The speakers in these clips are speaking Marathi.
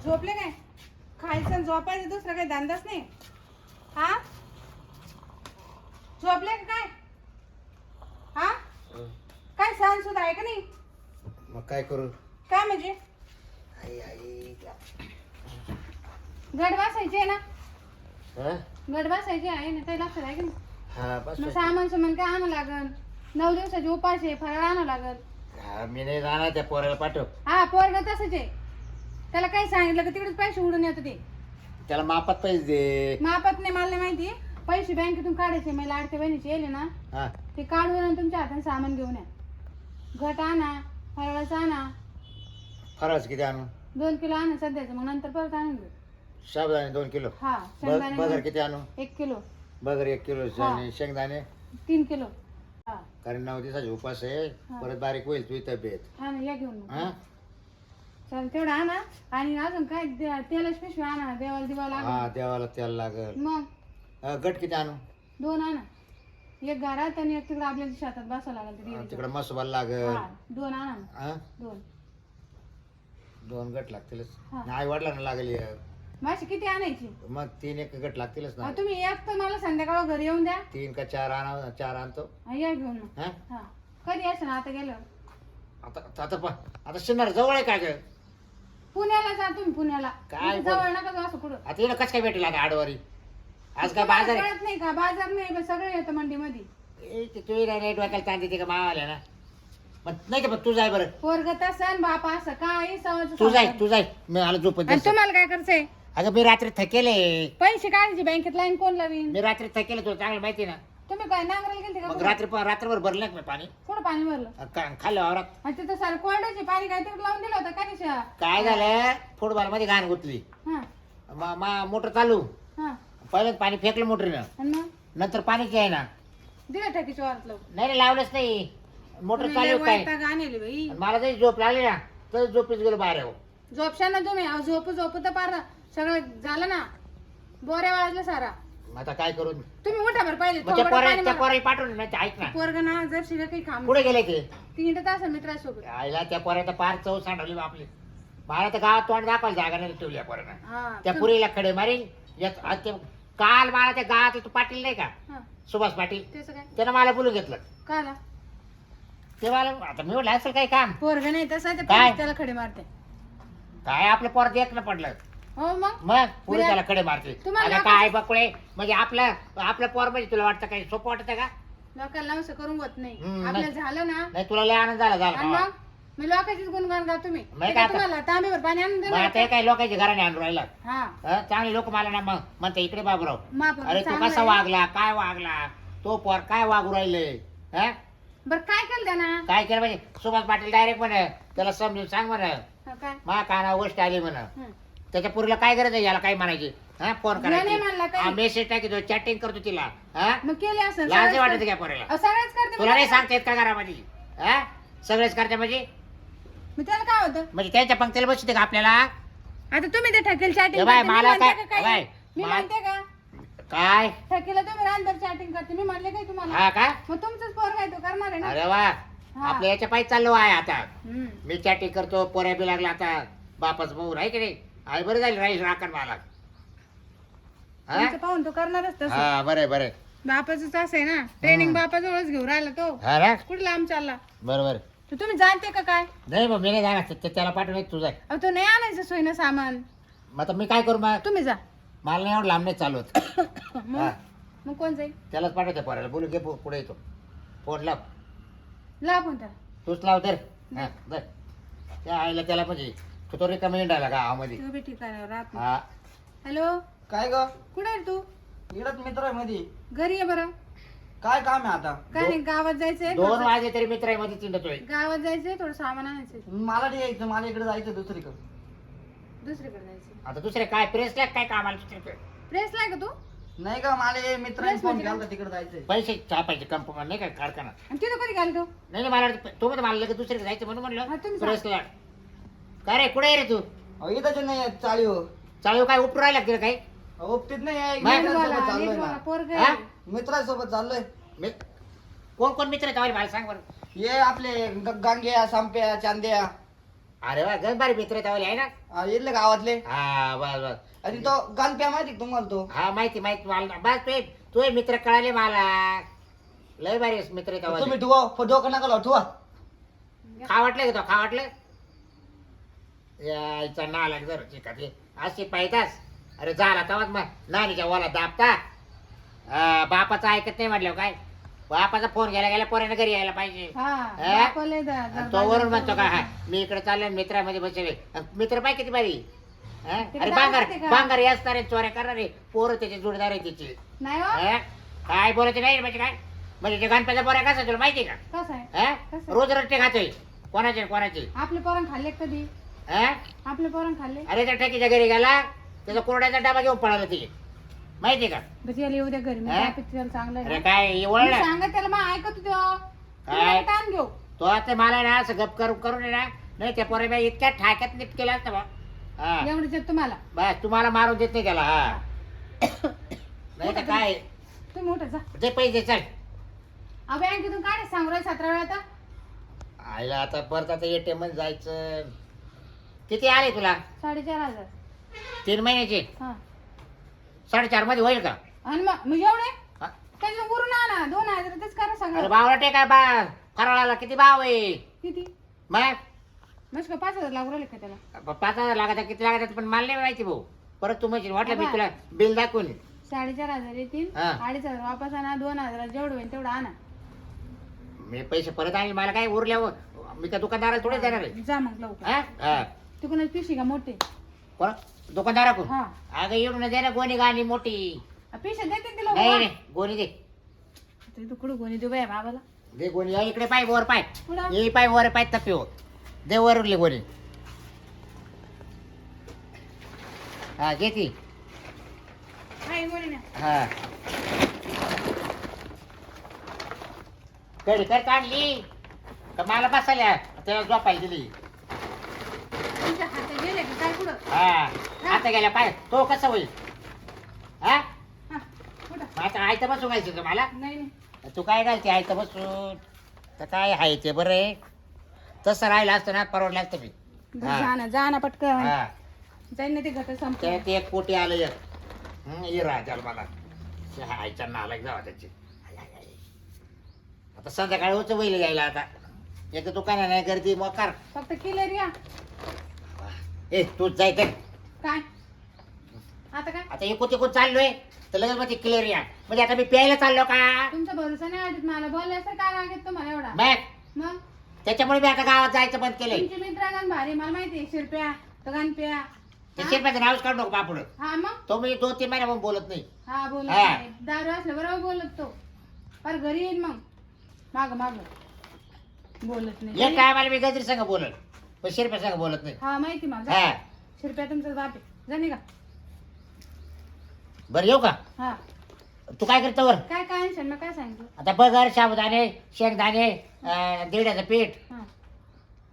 झोपले काय? खायचं आणि झोपायचं, दुसरा काही धंदाच नाही. हा झोपले का काय? हा काय सण सुद्धा आहे का नाही? मग काय करू? काय म्हणजे आई आई गड बसायचे ना? हा? गड बसायचे आहे ना, काही लक्षात आहे का नाही? हा बस मग सामान सुमान काय आणावं लागल? 9 दिवसाचे उपास आहे, फराळ आणावं लागल. हा, मी नाही जाणार त्या पोराला पाठव. हा पोरग तसंच आहे, त्याला काही सांगितलं का तिकडेच पैसे उडून येतं ते. त्याला मापात पैसे दे. मापात नाही, मला नाही माहिती. पैसे बँकेतून काढायचे, मी लाडक्या बहिणीचे येले ना हा ते काढून आणि तुमच्या हाताने सामान घेऊन या. घट आणा, फराळाचं आणा, फराळच किती आणू? 2 किलो आणा सध्याचं, मग नंतर परत आणून घेऊ. साबुदाणे 2 किलो. हा शेंगदाणे बगर किती आणू? 1 किलो, बगर 1 किलो. हा. शेंगदाणे 3 किलो. हा कारण 9 दिवसाचे उपास आहे. हा. परत बारीक होईल तुझी तब्येत. हा ना, या घेऊन मग. हा चल तेवढं आणा. आणि अजून काय तेलाची पिशवी आणा, देवाला दिवाला हा आणा. देवाला तेल लागल. मग गट किती आणू? 2 आणा, एक घरात आणि एक तिकडे आपल्या शेतात बसावं लागेल ते देवीचं. तिकडे मसोबाला लागल. हा 2 आणा मग. हा 2 गट लागतीलच. हा. आई वडिलांना लागेल एक. माशी किती आणायची? मग 3 गट लागतीलच ना. तुम्ही एक तर मला संध्याकाळ घरी येऊन द्या. 3 का 4 आणा. 4 आणतो. हा, या घेऊन मग. हा हा कधी असं ना आता गेलं आता शिन्नर जवळ आहे काय ग? पुण्याला जा तुम्ही, पुण्याला. काय इथं जवळ नका जाऊ असं कुठं. आता येणं कसं काय भेटेल आता आडवारी? आज काय तुम्हाला बाजार आहे? कळत नाही का? बाजार नाही बा, सगळं येतं मंडीमध्ये. तू रेट वाकायला ताण देते का मावाल्या ना? मग नाही का मग तू जाय बरं. पोरगत असं बापा असं काय सवाचं तू जाय सांगतात. तू जाय मी आला झोपत आणि जायचं. तुम्हाला काय करायचंय? अगं मी रात्री थकेले. पैसे काढायचे बँकेत, लाईन कोण लावीन? मी रात्री थकेले तुला चांगलं माहिती ना. तुम्ही काय नांगराला गेलते का? मग रात्रभर भरलं का मी पाणी? कुठं पाणी भरलं? खाल्लं वावरात. आणि तिथं सारं कोरड्याचे पाणी काय तिकडे लावून दिलं होतं का निशा? काय झालं फुटबॉल मध्ये घाण गुतली. हा मोटर चालू. हा पहिलं पाणी फेकलं मोटरीनं. आणि मग नंतर पाणीच आहे ना. दिलं टाकीच्या वारात लावून. नाही लावलंच नाही. मोटर तुम्ही लय चालू काय. वैताग आणले बाई. आणि मला जरी झोप लागली ना तर झोपीच गेलो बाहेर. झोपशाना तुम्ही. अहो, झोप तर पार सगळं झालं ना, बोऱ्या वाजल्या सारा. आता काय करू? तुम्ही उठा बरं पहिले. मग त्या पोराला पाठवून नाही ऐक ना. पोरग ना जर शिला काही काम पुढे गेले ते 3 तास मित्रासोबत. आईला त्या पोराला पार चव सांडवली आपली. मला तर गावात तोंड दाखवायला जागा नाही ठेवली या पोरानं. हा त्या पुरीला खडे मारीन. काल मला त्या गावात तो पाटील नाही का, हा, सुभाष पाटील, त्याचं काय त्यानं मला बोलून घेतलं. काला ते मला आता मी म्हटलं असेल काही काम. पोरग नाही तसं ते काय? त्याला खडे मारते. काय आपलं पोर देखणं पडलं. हो मग मग पुरी त्याला खडे मारते. तुम्हाला आता काय बकुळे म्हणजे आपलं पोर म्हणजे तुला वाटतं काही सोपं वाटतं का? लोकांना असं करून होत नाही. हम्म, आपल्याला झालं ना. नाही तुला लय आनंद झाला आणि झाला. मग मी लोकांचीच गुणगान गा तुम्ही. नाही ते का काय आता? तुम्हाला तांब्यावर पाणी आणून मग दिलं आता हे काय लोकांच्या घराने आणून राहिला. हा चांगले लोक मला ना मग म्हणते इकडे बाबराव. माप अरे तू कसा वागला काय वागला तो पोर काय वागू राहिले. हा बरं काय केलं त्यानं? काय केलं म्हणजे सुभाष पाटील डायरेक्ट म्हण त्याला समजून सांग म्हण हा, काय मा काना गोष्ट आली म्हण. हं. त्याच्या पुरीला काय गरज आहे याला काय म्हणायची? हा फोन नाही म्हणला करायची काही. मेसेज टाकीतो चॅटिंग करतो तिला. हा मग केले असं लाज वाटत का पोराला? सगळेच करते. तुला नाही सांगता येत का घरामध्ये? हा सगळेच करते म्हणजे मग त्याला काय होतं? म्हणजे त्यांच्या पंक्तीला बसते का आपल्याला? आता तुम्ही ते ठकेल चॅटिंग ए बाय, मला काय- काय बाय, मी मा- म्हणते का काय ठकेला तुम्ही रांधर चॅटिंग करते मी म्हणले काय तुम्हाला? हा का? मग तुमचंच पोर काय तो करणार आहे ना. अरे वा हा. आपल्या याच्या पायी चाललो आहे आता. हम्म. मी चॅटिंग करतो पोऱ्या बी लागला आता. बापाच भाऊ आहे की नाही? आई बरं झाली राहील राखण मला. हा? तुमचं पाहून तो करणारच तसं. हा बरं बरं. बापाच असं आहे ना, ट्रेनिंग बापाजवळच घेऊन राहिला तो. हा ना कुठे लांब चालला? बरोबर. तर तुम्ही जाणते का काय? नाही मग मी नाही जाणार त्याला पाठवून तुझा. अहो तो नाही आणायचं सोयीनं सामान. मग आता मी काय करू मग? तुम्ही जा. मला नाही एवढं लांब नाही चालवत. मग हा मग कोण जाईल? त्यालाच पाठवते पोराला बोलू घे पुढे येतो. फोन लाव. लाभ होता. तूच लाव तर. हा दर त्या आईला त्याला म्हणजे तो रिकामी हिंडायला गावामध्ये. तू बी ठिकाणावर राहत. हा हॅलो काय ग कुठे आहे तू? इकडच मित्र आहे मध्ये. घरी ये बरं. काय काम आहे आता? काय नाही गावात जायचंय. 2 वाजे तरी मित्र आहे मध्ये चिंडतोय. गावात जायचंय, थोडं सामान आणायचंय. मला नाही यायचं, मला इकडे जायचं दुसरीकडे. दुसरीकडे जायचंय. आता दुसरे काय प्रेसला काय कामाला दुसरीकडे? प्रेसला आहे का तू? नाही का मला हे मित्रांनी बस फोन म्हणजे केला तिकडे जायचंय. पैसे छापायचे कंपनी नाही का कारखाना. आणि तिथं कधी घाल तू? नाही नाही, मला तो मध्ये मला लगेच दुसरीकडे जायचं म्हणून हा, म्हणलं तुम्ही प्रेसला. काय रे कुठे आहे रे तू? इथंच नाही चाळीव. चालू काय उपटून राहिला तिला काही? उपटीत नाही आहे, बाय. नीट बोला, मित्रांसोबत नीट चाललोय बोला, ना. पोरगं हा? आहे. मित्रांसोबत चाललोय. मी कोण कोण मित्र आहेत मला सांग बरं. हे आपले गांग्या संप्या चांद्या. अरे वा गण बारी मित्र तावले आहे ना. येतले गावातले. हा बस बस. आणि तो गणप्या माहिती का तुम्हाला तो? हा माहिती मला बस तुझे मित्र कळाले मला. लय बारी मित्र तावले. तुम्ही डोकं नका लावू, ठुवा. खा वाटलं का तो खा वाटलं यायचा नाला जर चिकाते अशी पाहितास. अरे झाला तवाच मग नानीच्या वाला दाबता. बापाचं ऐकत नाही म्हटलं काय. बापाचा फोन गेला गेला पोराने घरी यायला पाहिजे. तो वरून म्हणतो का हा मी इकडे चाललोय मित्रामध्ये बसले. मित्र पाय किती बारी. अरे बांगार असणार चोऱ्या करणारे पोरं त्याचे जोडदार आहे त्याचे. काय बोलायचं नाही म्हणजे काय म्हणजे ते गणपतीचा बोऱ्या कसा तुला माहिती का. कसं आहे रोज रट्टे खातोय कोणाचे आपले पोरण खाल्ले कधी. आपले पोरण खाल्ले. अरे त्या ठकीच्या घरी गेला त्याचा कोरड्याचा डबा घेऊन पळाला तिथे माहिती का. याला येऊ द्या घरी मी त्याला चांगलं अरे काय ओळख सांगा त्याला मग ऐकत काय? ताण घेऊ तो आता मला ना असं गप करून ना नाही त्या पोरा इतक्या ठाक्यात निप केला असता बा. एवढं तुम्हाला बस तुम्हाला मारून देत नाही त्याला. हा नाही तर काय तुम्ही मोठं जा दे पैसे चल. बँकेतून काढे सांगू राहिले 17 वेळा आता. आईला आता परत आता एटीएम मध्ये जायचं. किती आले तुला 4,500. 3 महिन्याचे. हा 4.5 मध्ये होईल का. आणि मग एवढे हा? त्याच्या वरून आणा 2,000 तेच करा अरे सगळं. भावला टेका बा फराळाला किती भाव आहे किती मग. मग का 5,000 लागू राहिले का त्याला. 5,000 लागत किती लागत पण मला नाही माहिती भाऊ. परत तू म्हणजे वाटलं मी तुला बिल दाखवून. 4,500 येतील. हा. 2,500 वापस आणा. 2,000 जेवढं होईल तेवढं आणा. मी पैसे परत आणले मला काय उरल्यावर मी त्या दुकानदाराला थोडे देणार आहे. जा मग लवकर. हा? तिकडून पिशी का मोठे कोण दुकानदाराकडून. हा अगं येऊन दे ना गोणी गाणी मोठी. पिशा देते नाही तिला. नाही गोणी दे. तू कुठं कोणी देऊ बाय बाबाला. दे गोणी. या इकडे पाय वर पाय कुठं ये पाय वर पाय तपी हो दे वर उरली गोणी. हा घे ती. हाय कोणी ना. हा कडी कर काढली का मला बसायला त्याला झोपायला दिली. तुमच्या हातात गेले का काय कुठं. हा आता गेल्या पाय तो कसा होईल. हा हा कुठं आता आयतं बसून घायचं का मला. नाही नाही तू काय घालते आयतं बसून तर काय आहे ते बरं आहे. तसं राहिलं असतं ना परवडलं असतं मी. हा. जा ना पटकन. हा जाईन ना ते घट संपलं. त्यात एक पोटी आलं एक इरा त्याला मला आईच्या नाला जावा त्याची. आता संध्याकाळी होतं बैल यायला आता एक दुकान नाही गर्दी मोकार. फक्त क्लिअर या. ए तूच जाय तर. काय आता काय आता एकूण चाललोय तर लगेच मग क्लिअर या म्हणजे आता मी प्यायला चाललो का. तुमचा भरोसा नाही वाटत मला. बोलले असं काय लागेल तुम्हाला एवढा. मग मग त्याच्यामुळे मी आता गावात जायचं बंद केलंय. तुमचे मित्र गण भारी मला माहिती आहे. शिरप्या तो गणप्या. ते शिरप्याचं नावच काढू नको बापुड. हा मग तो म्हणजे 2-3 महिन्या बोलत नाही. हा बोलत हा. नाही. दारू असलं बरोबर बोलत तो. पर घरी येईल मग माग माग बोलत नाही. एक काय मला मी गजरी संग बोलत पण शिरप्या संग बोलत नाही. हा माहिती मग. हा शिरप्या तुमचा बाप आहे. जाणे का. बरं येऊ का. हा तू काय करतो वर काय काय आणशील मग काय सांगितलं. आता बगर साबुदाणे शेंगदाणे दिवड्याचं पीठ हा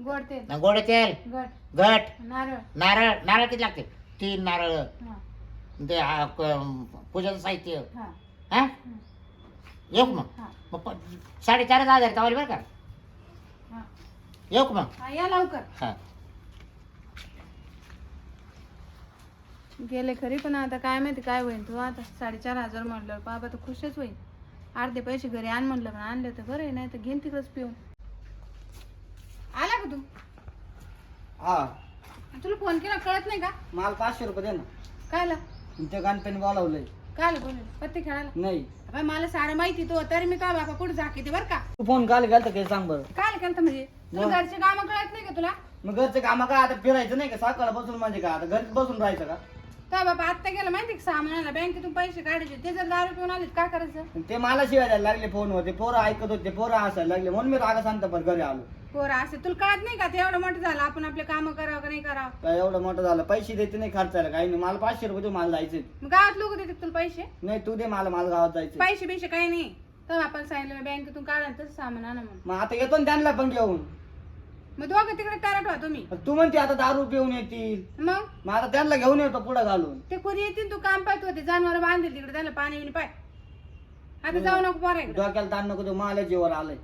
गोड तेल गोड तेल गट घट नारळ. नारळ नारळ किती लागते 3 नारळ. हा ते पूजाचं साहित्य. हा हा येऊ का मग. हा 4,500 तावली बरं का. हा येऊ का मग. हा या लवकर. हा गेले खरी पण आता काय माहिती काय होईल. तू आता 4,500 म्हणलं बाबा तर खुशच होईल. अर्धे पैसे घरी आण म्हणलं पण आणले तर बरं आहे. नाही तर घेईन तिकडच पिऊन. आला का तू. हा तुला फोन केला कळत नाही का. मला 500 रुपये दे ना. कायला तुमच्या गणप्याने बोलावलंय. कायला बोल पत्ते खेळायला. नाही अबे मला सारं माहिती तो तरी मी काय बाबा कुठं जाके बरं का. तू फोन काल गेलता काही सांग बरं. काय केलं म्हणजे तुला मग? घरचे काम कळत नाही का तुला. मग घरचं काम काय आता फिरायचं नाही का. सकाळ बसून म्हणजे का आता घरीच बसून राहायचं का. तर बाबा आत्ता गेला माहिती का सामानाला बँकेतून पैसे काढायचे. ते जर दारू पिऊन आले काय करायचं. आणि ते मला शिवाय द्यायला लागले फोनवर. ते पोरं ऐकत होते पोरं हसायला लागले म्हणून मी रागा सांगतो पण घरी आलो. पोरं असे तुला कळत नाही का. ते एवढं मोठं झालं आपण आपले काम करावं का नाही करावं. काय एवढं मोठं झालं पैसे देते नाही खर्चायला काही नाही. मला 500 रुपये दे मला जायचे. मग गावात लोक देतात तुला पैसे. नाही तू दे मला मला गावात जायचं. पैसे बिशे काही नाही. तर आपण सांगितलं बँकेतून काढा तसं सामान आणा म्हणून. मग आता येतो ना त्यांना पण घेऊन. मग दोघं तिकडे टारा ठेवा तुम्ही. तू म्हणते आता दारू पिऊन येतील. मग आता त्यांना घेऊन येतो पुढे घालून. ते कोणी येतील तू काम पाहतो ते जनावर बांधेल तिकडे त्याला पाणी बिणी पाय. आता जाऊ नको पोराकडे. डोक्याला ताण नको. तो मला जीवर आलंय.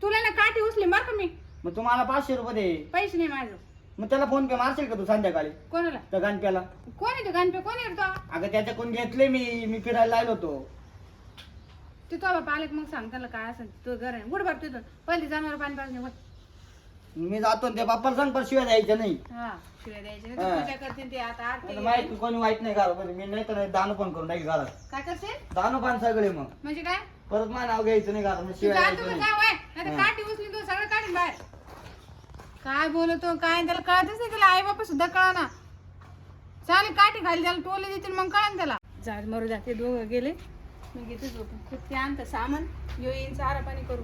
तुला ना काठी उचली बरं का मी. मग तुम्हाला 500 रुपये दे. पैसे नाही माझं. मग त्याला फोन पे मारशील का तू संध्याकाळी कोणाला? त्या गणप्याला? कोण आहे ते गणपे? कोण आहे तो? अगं त्याच्याकडून घेतले मी फिरायला आलो होतो. ते तो बाबा आले मग सांग त्याला काय असेल तो घर आहे गुड बाप तिथून पहिले जनावर पाणी पाजणे. मी जातो आणि त्या बाप्पाला सांग पण शिवाय द्यायच्या नाही. हा शिवाय द्यायचे नाही. हा. पूजा करतील ते आता आरती. आता माहिती कोणी वाईट नाही घालत मी नाही तर दान पण करून नाही घालत. काय करशील दान पण सगळे मग म्हणजे काय? परत माझं नाव घ्यायचं नाही घालत तू शिवाय जा द्यायचं तुम्ही नाही. जा वय नाही हा. काठी उचली तू सगळं काढीन बाहेर. काय बोलतो काय त्याला कळतच नाही. त्याला आई बापा सुद्धा कळा ना. चालेल काठी खाली त्याला टोले देतील मग कळन त्याला. जा मरू जाते दोघं गेले मी घेते झोपून. खूप ते आणतं सामान येईन चारा पाणी करू.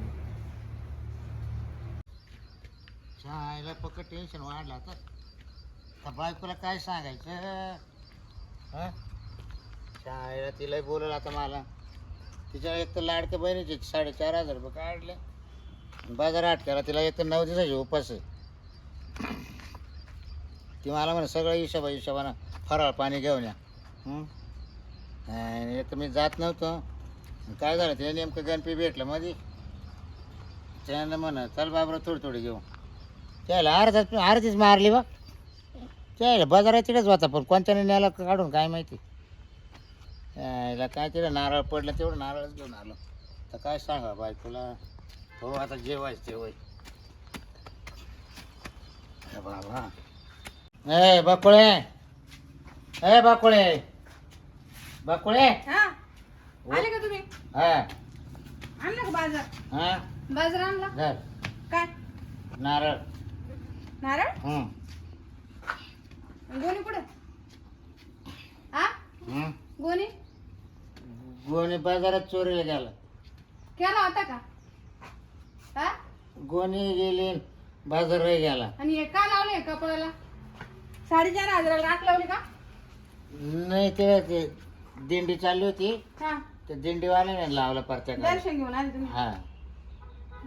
शाळेला पक्क टेन्शन वाढलं आता. त्या बायकोला काय सांगायचं हं? शाळेला तिला बोलवलं आता मला. तिच्या एक तर लाडक्या बहिणीचे 4,500 रुपये काढले. बाजार आठ केला तिला एक तर 9 दिवसाचे उपास आहे. ती मला म्हणे सगळं हिशोबानं फराळ पाणी घेऊन या. आणि एक तर मी जात नव्हतो. काय झालं ते नेमकं गणपती भेटलं मध्ये. त्यानं म्हणा चल बाबरा थोडी घेऊ. त्याला अर्धीच मारली बा. त्याला बाजारात तिकडेच होता पण कोणत्याने न्यायला काढून काय माहिती. याला काय तिकडे नारळ पडलं तेवढं नारळच घेऊन आलो. तर काय सांगा बायकोला. हो आता जेवाय बाबा. ए बाकुळे बाकुळे हा आले का तुम्ही? हा आणलं का बाजार? हा बाजार आणला धर काय? नारळ. नारळ? हं. गोणी कुठे? हा हं. गोणी गोणी बाजारात चोरीला गेला. केला होता का? हा गोणी गेली बाजारही गेला. आणि हे का लावले कपड्याला? 4,500 राख लावली का? नाही ते दिंडी चालली होती. हा ते दिंडीवाल्याने लावलं प्रत्येक. दर्शन घेऊन आले तुम्ही. हा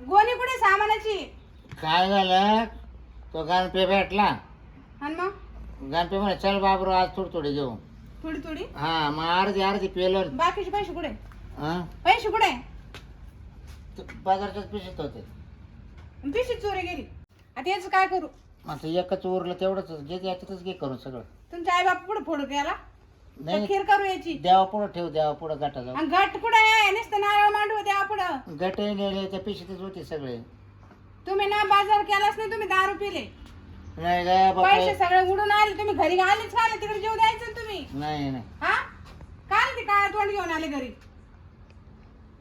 गोणी कुठे सामानाची? काय झालं तो गणपे भेटला. आणि मग गणपे म्हणे चल बाबरो आज थोडी घेऊ. थोडी थोडी हा मग अर्धी पेलं. बाकीचे पैसे कुठे? हा पैसे कुठे? बाजारच्याच पिशवीत होते. पिशी चोरी गेली. आता याच काय करू? आता एकच उरलं तेवढंच जे याच्यातच घे करून सगळं. तुमच्या आई बाप पुढे फोडू त्याला नाही खीर करू याची. देवा पुढं ठेव देवा पुढं गाठा जाऊ. आणि घट कुठे आहे? नुसतं नारळ मांडू द्या पुढं. गटही नेले त्या पिशवीतच होते सगळे. तुम्ही ना बाजार केलाच नाही. तुम्ही दारू पिले. नाही ग बाबा. पैसे सगळे उडून आले. तुम्ही घरी आलेच का? तिकडे जेव द्यायचं ना तुम्ही. नाही हा काय ते काय तोंड घेऊन आले घरी?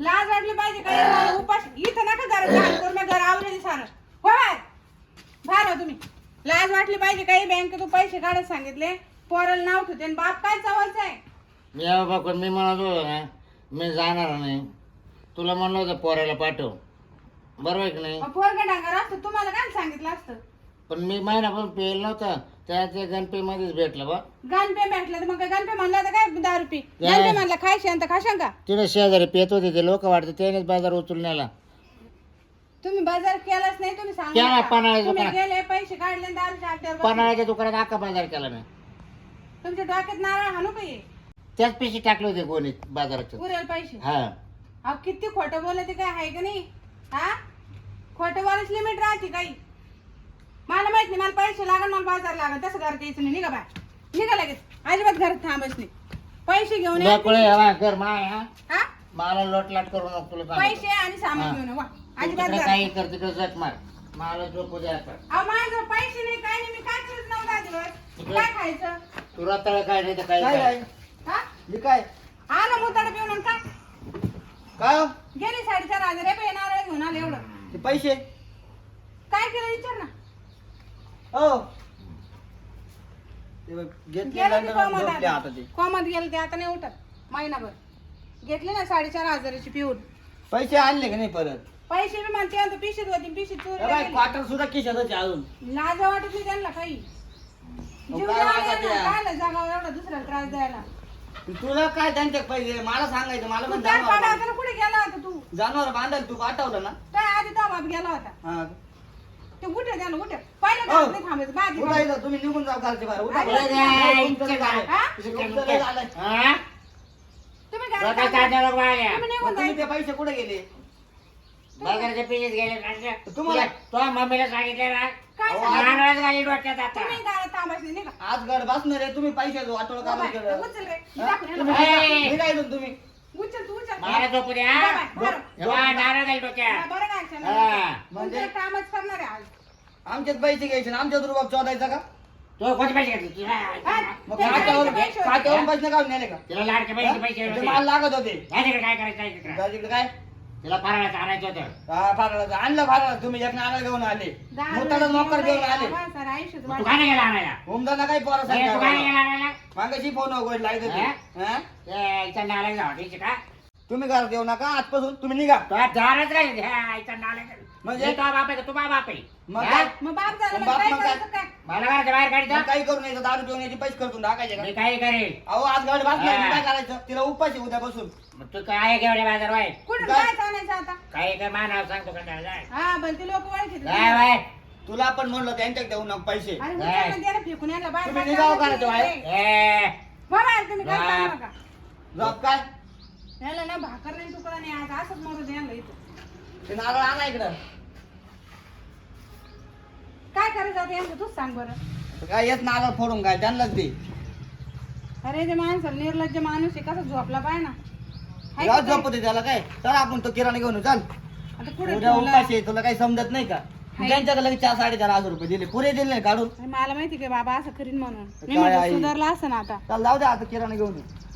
लाज वाटली पाहिजे काय? उपास इथं नका घर आवरेल सारं हो बाहेर हो तुम्ही. लाज वाटली पाहिजे काही बँकेतून पैसे काढत सांगितले पोराला नाव ठेवते आणि बाप काय चवलचा आहे. मी बाबा मी म्हणत होतो ना मी जाणार नाही. तुला म्हणलं होतं पोराला पाठव बरोबर आहे की नाही. पोरगा डांगर असतं तुम्हाला काय सांगितलं असतं. पण मी महिनाभर पेल नव्हतं त्या गणपती मध्येच भेटलं बा. गणपे भेटलं तर मग काय गणपे म्हणला तर काय दारू पी. गणपे म्हणला खायशी आणि खाशां का? तिथे शेजारी पेत होते ते लोक वाटतं त्यानेच बाजार उचलून नेला. तुम्ही बाजार केलाच नाही. तुम्ही केला सांगा पन्हाळ्याच्या तुम्ही दुकानात. गेले पैसे काढले दारूच्या अड्ड्यावर बसले. पन्हाळ्याच्या दुकानात अख्खा बाजार केला मी. तुमच्या डोक्यात नारळ हाणू का ये? त्याच पिशी टाकले होते गोणीत बाजाराच्या. उरेल पैसे. हा अहो किती खोटं बोलते काय आहे का नाही? हा खोटं बोलायची लिमिट राहते काही. मला माहित नाही. मला पैसे लागल मला बाजार लागल तसं घरात यायचं नाही. निघा बाय निघा लगेच. अजिबात घरात थांबच नाही. पैसे घेऊन या. घर माय हा हा मला लोटलाट करू नको तुला सांगतो. पैसे आणि सामान घेऊन या. वा अजिबात तिकडे घरात. काही कर तिकडे जट मार मला झोपू द्या आता. अहो माझ्याजवळ पैसे नाही काय नाही. मी काय करत नव्हतं दिवस. काय खायचं? तू रताळ काय नाही तर काय काय काय. काय हा हे काय आलं मुताड पिऊन आणि काय काय हो? गेले 4,500 रुपये नारळ घेऊन आले एवढं. ते पैसे काय केलं विचार ना. हो ते बघ, घेतले गेलं ते लंडनला झोपले आता ते. कोमात गेलं ते आता नाही उठत महिनाभर. घेतले ना 4,500 पिऊन. पैसे आणले का नाही परत? पैसे बी म्हणते आता पिशीत होती पिशीत ए बाई, चोरी. क्वार्टर सुद्धा खिशात होते अजून. लाज वाटत नाही त्यांना काही. जीव काय द्यावा वाटत यांना, या? कायला जगावं एवढा दुसऱ्याला त्रास द्यायला. तुला काय त्यांच्या पैसे मला सांगायचं मला तू पण काय जनावर पाडावं कुठे गेला होता तू? जनावर बांधायला तू पाठवलं ना. काय आधी तो बाप गेला होता. हा ते उठे त्याला उठे पहिले हो. का नाही थांबायचं बाकी उठायचं तुम्ही निघून जाऊ घरचे बाहेर उठा. अरे, तुमचं लय झालं. हा? तुमचं लय झालं. हा? तुम्ही तुला काय काय चालणार बाया? तुम्ही मग निघून तुम्ही ते जायचं. पैसे कुठे गेले? बाजाराच्या पिशवीत गेले तुम्हाला- तो मम्मीला सांगितलं ना काय काय अहो, सांगा? नारळच घाली डोक्यात आता. तुम्ही दारात थांबायचं नाही का? आज गड बसणार आहे तुम्ही पैशाचं वाटोळ हो काढून बाय, केलं उचल रे. हा? दाखव याला. तुम्ही ए! निघा इथून तुम्ही उचल तू उचल. मला झोपू द्या. बाय, बाय, बरं. तेव्हा नारळ घाली हा, डोक्यात. बरं काय अडचण हा. नाही. म्हणजे? तुमचं कामच करणार आहे आज. आमच्यात पैसे घ्यायचे ना आमच्यात रुबाब चोदायचा का तो कोणते पैसे घेतले? तिला मग ते खात्यावरून पैसे होते. खात्यावरून पैसे काढून नेले का तिला लाडके पैसे पैसे ते होते. मला लागत होते जा तिकडे काय करायचं आहे तिकडे. जा तिकडे काय तिला फराळाचं आणायचं होतं. हा, फारळाचं. आणलं फारळ तुम्ही एक नारळ घेऊन आले दहा मोठाला नोकर घेऊन एवढं आले आहे, आम्हाला सारं आयुष्यच तू वाटलं. काय नाही गेला आणायला? होमदाना काही पोरा तू काय नाही गेला आणायला? मागाशी फोन उघडला इथं ते. हा? ते इथं नारळ जाऊ द्यायचे का? तुम्ही घरात येऊ नका आजपासून तुम्ही निघा तो दारच राहील. हा, इथं नारळ घाल. म्हणजे? हे तो बाप आहे का? तू बाप आहे. मग हा? काय? मग बाप झालं मग मग बाप काय मग काय? करायचं काय? मला घराच्या बाहेर काढतो. मग काही करू नये दारू पिऊन याचे पैसे करतून टाकायचे का मी काही करेल. अहो आज गड बसणार हा. काय करायचं तिला उपाशी उद्या बसून मग तू काय घेवडे बाजार वाय कुठं काय? काय चालायचं आता? काही काय मानाव सांगतो का त्याला जाय. हा पण ते लोक ओळखीत काय वाय तुला पण म्हणलं त्यांच्याकडे देऊ नका पैसे आणि काय? उचलून द्यायला फेकून यायला बाहेर तुम्ही बाहेर निघावं काढलं करायचं की बाहेर. नाही. ए हो बाहेर तुम्ही काय बाप. करू नका. जॉब काय याला ना भाकर नाही तुकडा नाही आज असंच मरू दे यांना इथं. ते नारळ आणा इकडं काय करायचं आता यांचं तूच सांग बरं. काय येत नारळ फोडून काय त्यांनाच दे अरे ते माणसाला निर्लज्ज माणूस आहे कसं झोपला पाय ना हाय जाऊ का काय? झोपते त्याला काय चल आपण तो किराणा घेऊन येऊ, चल आता पुढे उद्या उपाशी आहे, तुला काही समजत नाही का हाय. त्यांच्याकडे लगेच 4,500 रुपये दिले पुरे दिले नाही काढून मला माहिती की बाबा असं करीन म्हणून मी काय म्हटलं आई? सुधारला असं ना आता चल जाऊ दे आता किराणा घेऊन येऊ.